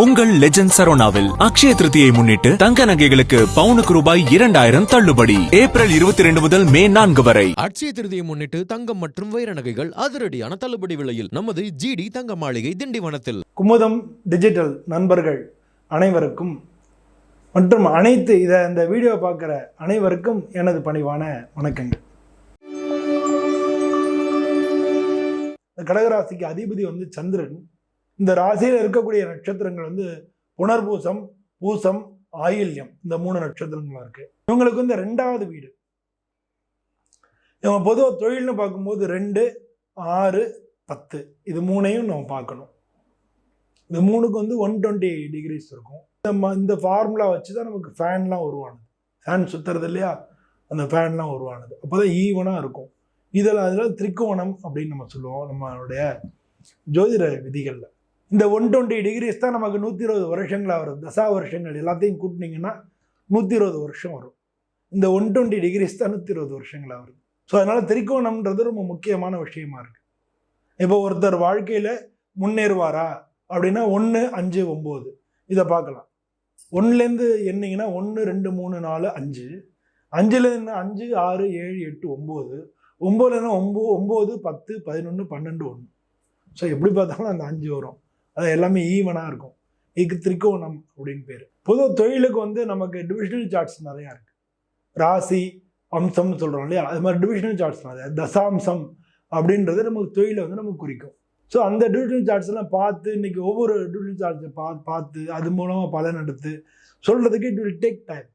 உங்கள் லெஜண்ட் சரோனாவில் அக்ஷய திருதியை முன்னிட்டு தங்க நகைகளுக்கு பவுனுக்கு ரூபாய் 2000 தள்ளுபடி. ஏப்ரல் 22 முதல் மே 4 வரை. அக்ஷய திருதியை முன்னிட்டு தங்கம் மற்றும் வைர நகைகள் அதிரடியான தள்ளுபடி விலையில் நமது ஜிடி தங்க மாளிகை திண்டிவனத்தில். குமுதம் டிஜிட்டல் நண்பர்கள் அனைவருக்கும் மற்றும் அனைத்து இந்த வீடியோ பார்க்குற அனைவருக்கும் எனது பணிவான வணக்கங்கள். இந்த கடகராசிக்கு அதிபதி சந்திரன். இந்த ராசியில் இருக்கக்கூடிய நட்சத்திரங்கள் புனர்பூசம், பூசம், ஆயில்யம், இந்த 3 நட்சத்திரங்களா இருக்கு. இவங்களுக்கு 2வது வீடு. இவங்க பொதுவாக தொழில்னு பார்க்கும்போது 2, 6, 10 இது 3ஐயும் நம்ம பார்க்கணும். இந்த 3க்கு 120 டிகிரிஸ் இருக்கும். இந்த ஃபார்முலா வச்சு தான் நமக்கு ஃபேன்லாம் உருவானது. ஃபேன் சுத்துறது இல்லையா, அந்த ஃபேன்லாம் உருவானது. அப்போதான் ஈவனாக இருக்கும். அதில் திரிகோணம் அப்படின்னு நம்ம சொல்லுவோம் நம்மளுடைய ஜோதிட விதிகளில். இந்த 120 டிகிரிஸ் தான் நமக்கு 120 வருஷங்களாக வரும். தசா வருஷங்கள் எல்லாத்தையும் கூட்டினீங்கன்னா 120 வருஷம் வரும். இந்த 120 டிகிரிஸ் தான் 120 வருஷங்களாக வருது. ஸோ அதனால் திரிகோணம்ன்றது ரொம்ப முக்கியமான விஷயமா இருக்குது. இப்போ ஒருத்தர் வாழ்க்கையில் முன்னேறுவாரா அப்படின்னா 1, 5, 9 இதை பார்க்கலாம். 1லேருந்து எண்ணிங்கன்னா 1, 2, 3, 4, 5. 5லேருந்து 5, 6, 7, 8, 9. 9லேருந்து 9, 10, 11, 12, 1. ஸோ எப்படி பார்த்தாலும் அந்த 5 வரும். அது எல்லாமே ஈவனாக இருக்கும். இதுக்கு திரிகோணம் அப்படின்னு பேர். பொதுவாக தொழிலுக்கு நமக்கு டிவிஷனல் சார்ட்ஸ் நிறையா இருக்குது. ராசி அம்சம்னு சொல்கிறோம் இல்லையா, அது மாதிரி டிவிஷனல் சார்ட்ஸ் நிறையா. தசாம்சம் அப்படின்றது நமக்கு தொழிலை நமக்கு குறிக்கும். ஸோ அந்த டிவிஷனல் சார்ட்ஸ் எல்லாம் பார்த்து இன்னைக்கு ஒவ்வொரு டிவிஷனல் சார்ட்ஸை பார்த்து அது மூலமாக பலன் எடுத்து சொல்கிறதுக்கு இட் வில் டேக் டைம்.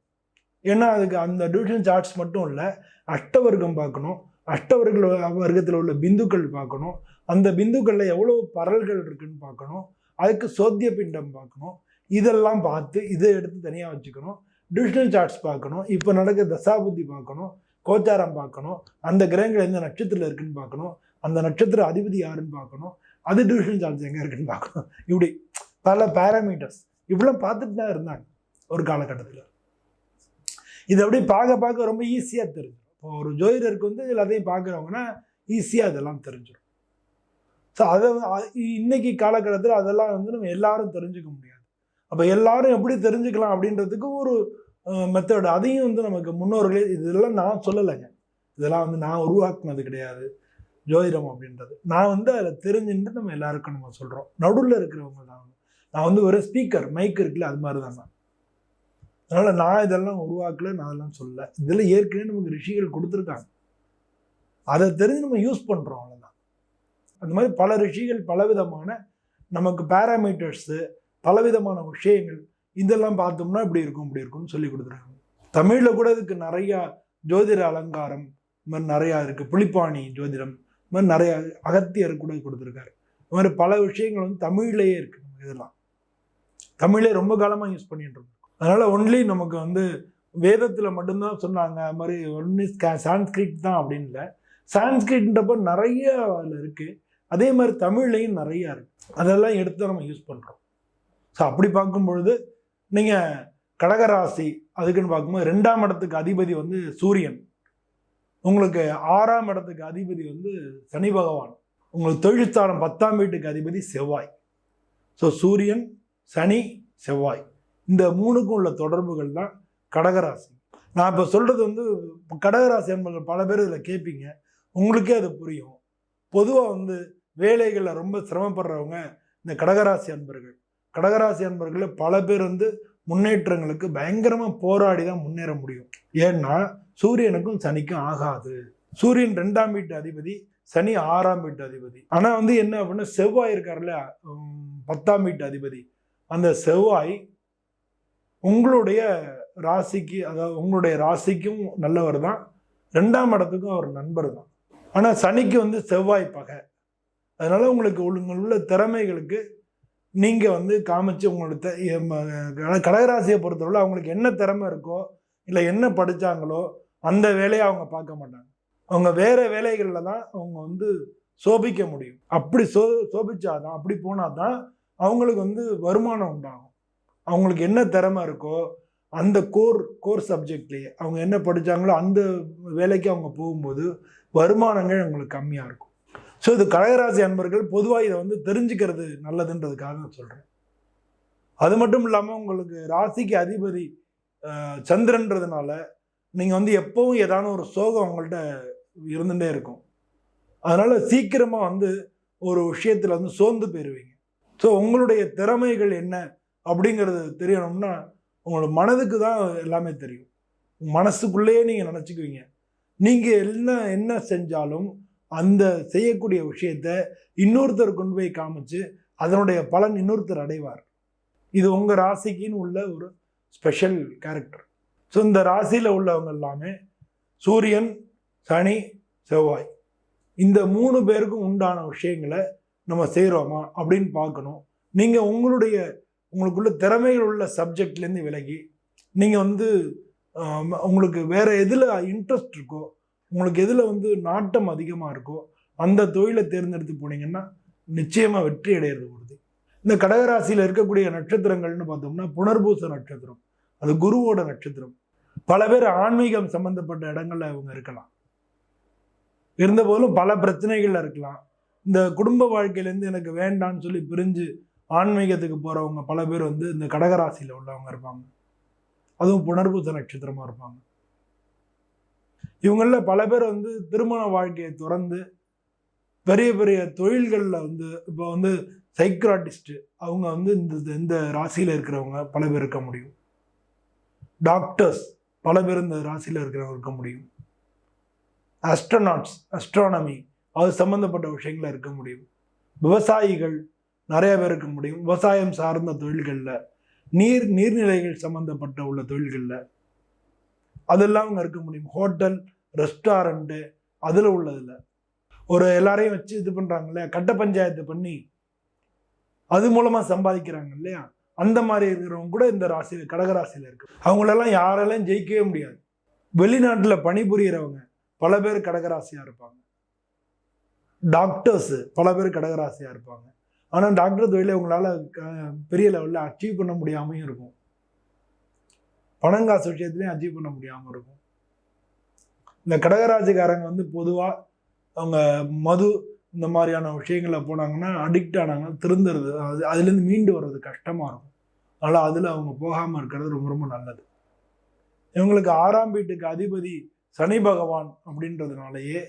ஏன்னா அதுக்கு அந்த டிவிஷனல் சார்ட்ஸ் மட்டும் இல்லை, அஷ்டவர்க்கம் பார்க்கணும், வர்க்கத்தில் உள்ள பிந்துக்கள் பார்க்கணும், அந்த பிந்துக்களில் எவ்வளோ பரல்கள் இருக்குன்னு பார்க்கணும், அதுக்கு சோத்திய பிண்டம் பார்க்கணும். இதெல்லாம் பார்த்து இதை எடுத்து தனியாக வச்சுக்கணும். டிவிஷனல் சார்ட்ஸ் பார்க்கணும், இப்போ நடக்கிற தசாபுத்தி பார்க்கணும், கோச்சாரம் பார்க்கணும், அந்த கிரகங்கள் எந்த நட்சத்திரத்தில் இருக்குன்னு பார்க்கணும், அந்த நட்சத்திர அதிபதி யாருன்னு பார்க்கணும், அது டிவிஷனல் சார்ட்ஸ் எங்கே இருக்குன்னு பார்க்கணும். இப்படி பல பேராமீட்டர்ஸ் இவ்வளோ பார்த்துட்டு தான் இருந்தாங்க ஒரு காலகட்டத்தில். இது அப்படி பார்க்க ரொம்ப ஈஸியாக தெரிஞ்சிடும். இப்போ ஒரு ஜோதிடருக்கு எல்லாத்தையும் பார்க்குறவங்கன்னா ஈஸியாக அதெல்லாம் தெரிஞ்சிடும். ஸோ அதை இன்னைக்கு காலகட்டத்தில் அதெல்லாம் நம்ம எல்லாரும் தெரிஞ்சுக்க முடியாது. அப்போ எல்லாரும் எப்படி தெரிஞ்சுக்கலாம் அப்படின்றதுக்கு ஒரு மெத்தட், அதையும் நமக்கு முன்னோர்களே, இதெல்லாம் நான் சொல்லலைங்க, இதெல்லாம் நான் உருவாக்குனது கிடையாது ஜோதிடம் அப்படின்றது. நான் அதில் தெரிஞ்சுட்டு நம்ம எல்லாருக்கும் நம்ம சொல்கிறோம். நடுவில் இருக்கிறவங்க தான். நான் ஒரு ஸ்பீக்கர், மைக் இருக்குல்ல, அது மாதிரி தான் நான். அதனால் நான் இதெல்லாம் உருவாக்கல, நான் அதெல்லாம் சொல்லலை. இதெல்லாம் ஏற்கனவே நமக்கு ரிஷிகள் கொடுத்துருக்காங்க, அதை தெரிஞ்சு நம்ம யூஸ் பண்ணுறோம், அவ்வளோதான். அந்த மாதிரி பல ரிஷிகள் பலவிதமான நமக்கு பேராமீட்டர்ஸு, பலவிதமான விஷயங்கள் இதெல்லாம் பார்த்தோம்னா இப்படி இருக்கும்னு சொல்லி கொடுத்துருக்காங்க. தமிழில் கூட இதுக்கு நிறையா ஜோதிட அலங்காரம் இது மாதிரி நிறையா இருக்குது. புலிப்பாணி ஜோதிடம் இது மாதிரி நிறையா, அகத்தியர் கூட கொடுத்துருக்காரு. இது மாதிரி பல விஷயங்கள் தமிழ்லேயே இருக்குது. இதெல்லாம் தமிழே ரொம்ப காலமாக யூஸ் பண்ணிட்டு இருக்கோம். அதனால் ஒன்லி நமக்கு வேதத்தில் மட்டும்தான் சொன்னாங்க, அது மாதிரி ஒன்லி சான்ஸ்கிரிட் தான் அப்படின்னு இல்லை. சான்ஸ்கிரிட்ன்றப்போ நிறைய அதில் இருக்குது. அதே மாதிரி தமிழ்லையும் நிறையா இருக்குது. அதெல்லாம் எடுத்து நம்ம யூஸ் பண்ணுறோம். ஸோ அப்படி பார்க்கும்பொழுது நீங்கள் கடகராசி அதுக்குன்னு பார்க்கும்போது 2ஆம் இடத்துக்கு அதிபதி சூரியன், உங்களுக்கு 6ஆம் இடத்துக்கு அதிபதி சனி பகவான், உங்களுக்கு தொழிற்சாலம் 10ஆம் வீட்டுக்கு அதிபதி செவ்வாய். ஸோ சூரியன், சனி, செவ்வாய், இந்த 3க்கும் உள்ள தொடர்புகள் தான் கடகராசி. நான் இப்போ சொல்கிறது கடகராசி என்பவர்கள் பல பேர் இதில் கேட்பீங்க, உங்களுக்கே அது புரியும். பொதுவாக வேலைகளில் ரொம்ப சிரமப்படுறவங்க இந்த கடகராசி அன்பர்கள். கடகராசி அன்பர்களில் பல பேர் முன்னேற்றங்களுக்கு பயங்கரமாக போராடி தான் முன்னேற முடியும். ஏன்னா சூரியனுக்கும் சனிக்கும் ஆகாது. சூரியன் 2ஆம் வீட்டு அதிபதி, சனி 6ஆம் வீட்டு அதிபதி. ஆனால் என்ன அப்படின்னா செவ்வாய் இருக்கார்ல 10ஆம் வீட்டு அதிபதி, அந்த செவ்வாய் உங்களுடைய ராசிக்கு, அதாவது உங்களுடைய ராசிக்கும் நல்லவர் தான், 2ஆம் இடத்துக்கும் அவர் நண்பர் தான். ஆனால் சனிக்கு செவ்வாய் பகை. அதனால உங்களுக்கு உள்ள திறமைகளுக்கு நீங்கள் காமிச்சு உங்களோட கடகராசியை பொறுத்தவரை அவங்களுக்கு என்ன திறமை இருக்கோ இல்லை என்ன படித்தாங்களோ அந்த வேலையை அவங்க பார்க்க மாட்டாங்க. அவங்க வேறு வேலைகளில் தான் அவங்க சோபிக்க முடியும். அப்படி சோபிச்சாதான், அப்படி போனால் தான் அவங்களுக்கு வருமானம் உண்டாகும். அவங்களுக்கு என்ன திறமை இருக்கோ அந்த கோர் சப்ஜெக்ட்லேயே அவங்க என்ன படித்தாங்களோ அந்த வேலைக்கு அவங்க போகும்போது வருமானங்கள் அவங்களுக்கு கம்மியாக இருக்கும். ஸோ இது கடகராசி அன்பர்கள் பொதுவாக இதை தெரிஞ்சுக்கிறது நல்லதுன்றதுக்காக நான் சொல்கிறேன். அது மட்டும் இல்லாமல் உங்களுக்கு ராசிக்கு அதிபதி சந்திரன்றதுனால நீங்கள் வந்து எப்பவும் ஏதான ஒரு சோகம் உங்கள்கிட்ட இருந்துகிட்டே இருக்கும். அதனால் சீக்கிரமாக வந்து ஒரு விஷயத்தில் வந்து சோர்ந்து போயிடுவீங்க. ஸோ உங்களுடைய திறமைகள் என்ன அப்படிங்கிறது தெரியணும்னா உங்களோட மனதுக்கு தான் எல்லாமே தெரியும். மனசுக்குள்ளேயே நீங்கள் நினச்சிக்குவீங்க. நீங்கள் என்ன செஞ்சாலும் அந்த செய்யக்கூடிய விஷயத்த இன்னொருத்தர் கொண்டு போய் காமிச்சு அதனுடைய பலன் இன்னொருத்தர் அடைவார். இது உங்கள் ராசிக்குன்னு உள்ள ஒரு ஸ்பெஷல் கேரக்டர். ஸோ இந்த ராசியில் உள்ளவங்க எல்லாமே சூரியன், சனி, செவ்வாய் இந்த 3 பேருக்கும் உண்டான விஷயங்களை நம்ம செய்கிறோமா அப்படின்னு பார்க்கணும். நீங்கள் உங்களுக்குள்ள திறமைகள் உள்ள சப்ஜெக்ட்லேருந்து விலகி நீங்கள் வந்து உங்களுக்கு வேறு எதில் இன்ட்ரெஸ்ட் இருக்கோ, உங்களுக்கு எதில் வந்து நாட்டம் அதிகமாக இருக்கோ அந்த தொழிலை தேர்ந்தெடுத்து போனீங்கன்னா நிச்சயமாக வெற்றி அடையிறது உறுதி. இந்த கடகராசியில் இருக்கக்கூடிய நட்சத்திரங்கள்னு பார்த்தோம்னா புனர்பூச நட்சத்திரம், அது குருவோட நட்சத்திரம். பல பேர் ஆன்மீகம் சம்பந்தப்பட்ட இடங்கள்ல அவங்க இருக்கலாம், இருந்தபோதும் பல பிரச்சனைகள்ல இருக்கலாம். இந்த குடும்ப வாழ்க்கையிலேருந்து எனக்கு வேண்டான்னு சொல்லி பிரிஞ்சு ஆன்மீகத்துக்கு போகிறவங்க பல பேர் வந்து இந்த கடகராசியில் உள்ளவங்க இருப்பாங்க. அதுவும் புனர்பூச நட்சத்திரமாக இருப்பாங்க. இவங்களில் பல பேர் வந்து திருமண வாழ்க்கையை துறந்து பெரிய பெரிய தொழில்களில் வந்து இப்போ வந்து சைக்ராட்டிஸ்ட்டு அவங்க வந்து இந்த ராசியில் இருக்கிறவங்க பல பேர் இருக்க முடியும். டாக்டர்ஸ் பல பேர் இந்த ராசியில் இருக்கிறவங்க இருக்க முடியும். அஸ்ட்ரானமி அது சம்மந்தப்பட்ட விஷயங்களில் இருக்க முடியும். விவசாயிகள் நிறைய பேர் இருக்க முடியும். விவசாயம் சார்ந்த தொழில்களில், நீர்நிலைகள் சம்மந்தப்பட்ட உள்ள தொழில்களில் அதெல்லாம் அவங்க இருக்க முடியும். ஹோட்டல், ரெஸ்டாரண்ட்டு அதில் உள்ளதில் ஒரு எல்லாரையும் வச்சு இது பண்ணுறாங்க இல்லையா, கட்ட பஞ்சாயத்து பண்ணி அது மூலமாக சம்பாதிக்கிறாங்க இல்லையா, அந்த மாதிரி இருக்கிறவங்க கூட இந்த ராசியில் கடகராசியில் இருக்கு. அவங்களெல்லாம் யாராலையும் ஜெயிக்கவே முடியாது. வெளிநாட்டில் பணிபுரியறவங்க பல பேர் கடகராசியாக இருப்பாங்க. டாக்டர்ஸு பல பேர் கடகராசியாக இருப்பாங்க. ஆனால் டாக்டர் தொழிலை உங்களால் பெரிய லெவலில் அச்சீவ் பண்ண முடியாமையும் இருக்கும். பணங்காசு விஷயத்துலையும் அச்சீவ் பண்ண முடியாமல் இருக்கும். இந்த கடகராசிக்காரங்க வந்து பொதுவாக அவங்க மது இந்த மாதிரியான விஷயங்களில் போனாங்கன்னா அடிக்ட் ஆனாங்கன்னா திருந்துறது, அதுலேருந்து மீண்டு வர்றது கஷ்டமாக இருக்கும். அதனால் அதில் அவங்க போகாமல் இருக்கிறது ரொம்ப ரொம்ப நல்லது. இவங்களுக்கு 6ஆம் வீட்டுக்கு அதிபதி சனி பகவான் அப்படின்றதுனாலேயே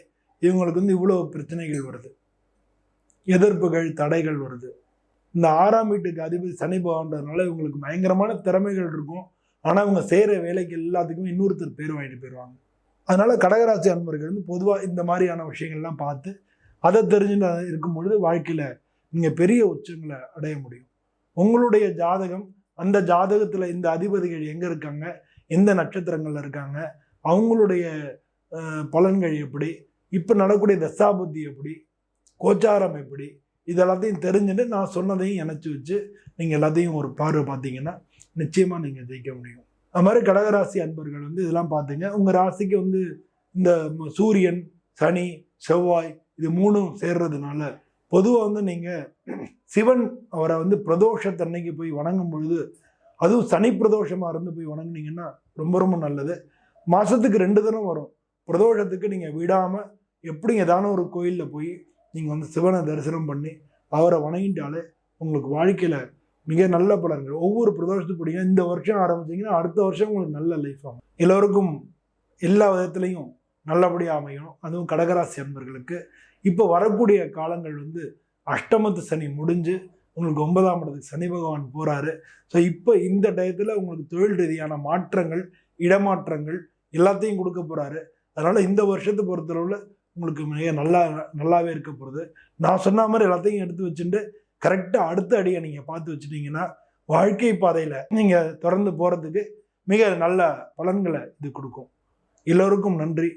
இவங்களுக்கு வந்து இவ்வளோ பிரச்சனைகள் வருது, எதிர்ப்புகள், தடைகள் வருது. இந்த 6ஆம் வீட்டுக்கு அதிபதி சனி பகவான்றதுனால இவங்களுக்கு பயங்கரமான திறமைகள் இருக்கும். ஆனால் இவங்க செய்கிற வேலைக்கு எல்லாத்துக்குமே இன்னொருத்தர் பேர் வாங்கிட்டு போயிடுவாங்க. அதனால கடகராசி அன்பர்கள் வந்து பொதுவாக இந்த மாதிரியான விஷயங்கள்லாம் பார்த்து அதை தெரிஞ்சுட்டு இருக்கும் பொழுது வாழ்க்கையில் நீங்கள் பெரிய உச்சங்களை அடைய முடியும். உங்களுடைய ஜாதகம், அந்த ஜாதகத்தில் இந்த அதிபதிகள் எங்கே இருக்காங்க, எந்த நட்சத்திரங்களில் இருக்காங்க, அவங்களுடைய பலன்கள் எப்படி, இப்போ நடக்கூடிய தசாபுத்தி எப்படி, கோச்சாரம் எப்படி, இதெல்லாத்தையும் தெரிஞ்சுட்டு நான் சொன்னதையும் இணைச்சி வச்சு நீங்கள் எல்லாத்தையும் ஒரு பார்வை பார்த்தீங்கன்னா நிச்சயமாக நீங்கள் ஜெயிக்க முடியும். அது மாதிரி கடகராசி அன்பர்கள் வந்து இதெல்லாம் பார்த்தீங்க. உங்கள் ராசிக்கு வந்து இந்த சூரியன், சனி, செவ்வாய் இது 3 சேர்றதுனால பொதுவாக வந்து நீங்கள் சிவன் அவரை வந்து பிரதோஷத்தன்னைக்கு போய் வணங்கும் பொழுது, அதுவும் சனி பிரதோஷமாக இருந்து போய் வணங்குனீங்கன்னா ரொம்ப ரொம்ப நல்லது. மாதத்துக்கு 2 தினம் வரும் பிரதோஷத்துக்கு. நீங்கள் விடாமல் எப்படி ஏதான ஒரு கோயிலில் போய் நீங்கள் வந்து சிவனை தரிசனம் பண்ணி அவரை வணங்கிட்டாலே உங்களுக்கு வாழ்க்கையில் மிக நல்ல பலன்கள். ஒவ்வொரு பிரதோஷத்துக்கு பிடிங்க. இந்த வருஷம் ஆரம்பிச்சிங்கன்னா அடுத்த வருஷம் உங்களுக்கு நல்ல லைஃப் ஆகும். எல்லோருக்கும் எல்லா விதத்துலையும் நல்லபடியாக அமையும். அதுவும் கடகராசி அன்பர்களுக்கு இப்போ வரக்கூடிய காலங்கள் வந்து அஷ்டமத்து சனி முடிஞ்சு உங்களுக்கு 9ஆம் இடத்துக்கு சனி பகவான் போகிறாரு. ஸோ இப்போ இந்த டயத்தில் உங்களுக்கு தொழில் ரீதியான மாற்றங்கள், இடமாற்றங்கள் எல்லாத்தையும் கொடுக்க போகிறாரு. அதனால் இந்த வருஷத்தை பொறுத்தளவில் உங்களுக்கு மிக நல்லாவே இருக்க போகிறது. நான் சொன்ன மாதிரி எல்லாத்தையும் எடுத்து வச்சுட்டு கரெக்டாக அடுத்த அடியை நீங்கள் பார்த்து வச்சுட்டிங்கன்னா வாழ்க்கை பாதையில் நீங்கள் தொடர்ந்து போகிறதுக்கு மிக நல்ல பலன்களை இது கொடுக்கும். எல்லோருக்கும் நன்றி.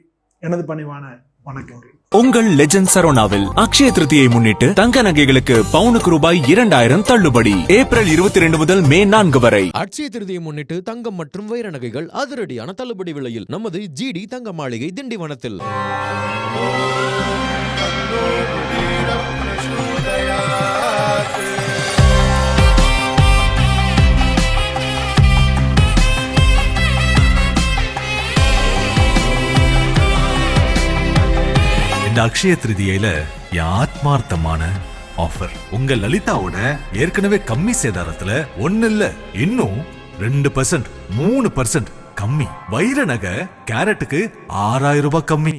எனது பணிவான வணக்கங்கள். உங்கள் லெஜண்ட் சரோனாவில் அக்ஷய திருதியை முன்னிட்டு தங்க நகைகளுக்கு பவுனுக்கு ரூபாய் 2000 தள்ளுபடி. ஏப்ரல் 22 முதல் மே 4 வரை. அட்சய திருதியை முன்னிட்டு தங்கம் மற்றும் வைர நகைகள் அதிரடியான தள்ளுபடி விலையில் நமது ஜிடி தங்க மாளிகை திண்டிவனத்தில். இந்த அக்ஷய திருதியில என் ஆத்மார்த்தமான ஆஃபர் உங்க லலிதாவோட ஏற்கனவே கம்மி சேதாரத்துல 1 இல்ல இன்னும் 2%, 3% கம்மி. வைர நகை கேரட்டுக்கு 6000 ரூபாய் கம்மி.